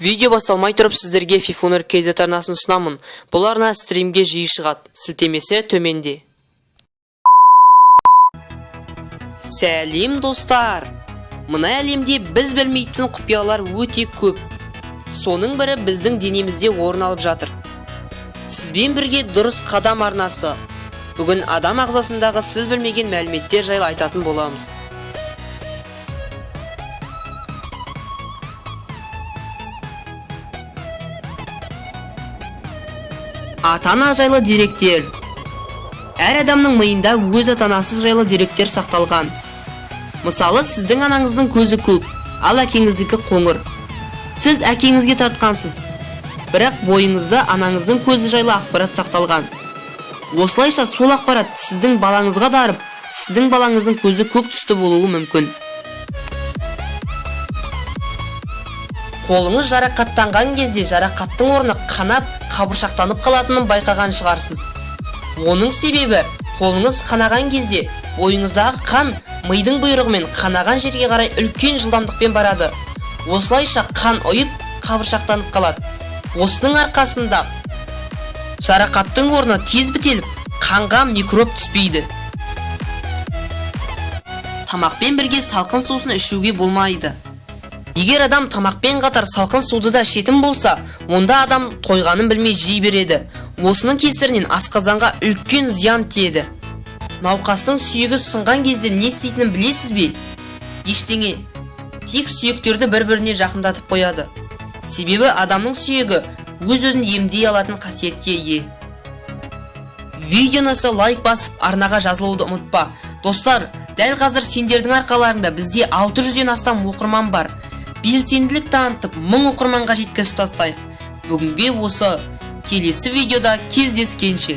Видео басталмай тұрып сіздерге Fifuner KZ арнасын ұсынамын. Бұл арна стримге жиі шығады. Сілтемесі төменде. Сәлем достар! Мына әлемде біз білмейтін құпиялар өте көп. Соның бірі біздің денемізде орын алып жатыр. Сізбен бірге дұрыс қадам арнасы. Бүгін адам ағзасындағы сіз білмеген мәліметтер жайлы айтатын боламыз. Ата-ана жайлы деректер. Әр адамның миында өз ата-анасы жайлы деректер сақталған. Мысалы, сіздің анаңыздың көзі көк, ал әкеңіздікі қоңыр. Сіз әкеңізге тартқансыз, бірақ бойыңызда анаңыздың көзі жайлы ақпарат сақталған. Осылайша сол ақпарат сіздің балаңызға дарып, сіздің балаңыздың көзі көк түсті болуы мүмкін. Қолыңыз жарақаттанған кезде жарақаттың орны қанап, қабыршақтанып қалатынын байқаған шығарсыз. Оның себебі, қолыңыз қанаған кезде бойыңыздағы қан мидың бұйрығымен қанаған жерге қарай үлкен жылдамдықпен барады. Осылайша қан ұйып, қабыршақтанып қалады. Осының арқасында жарақаттың орны тез бітеліп, қанға микроб түспейді. Тамақпен бірге салқын сусын ішуге болмайды. Егер адам тамақпен қатар салқын суды да ішетін болса, онда адам тойғанын білмей жей береді. Осының кесірінен асқазанға үлкен зиян тиеді. Науқастың сүйегі сынған кезде не істейтінін білесіз бе? Ештеңе. Тек сүйектерді бір-біріне жақындатып қояды. Себебі адамның сүйегі өз-өзін емдей алатын қасиетке ие. Видеоны лайк басып, арнаға жазылуды ұмытпа. Достар, дәл қазір сендердің арқаларында бізде 600-ден астам оқырман бар. Белсенділік танытып, 1000 оқырманға жеткізіп тастайық. Бүгінге осы, келесі видеода кездескенше.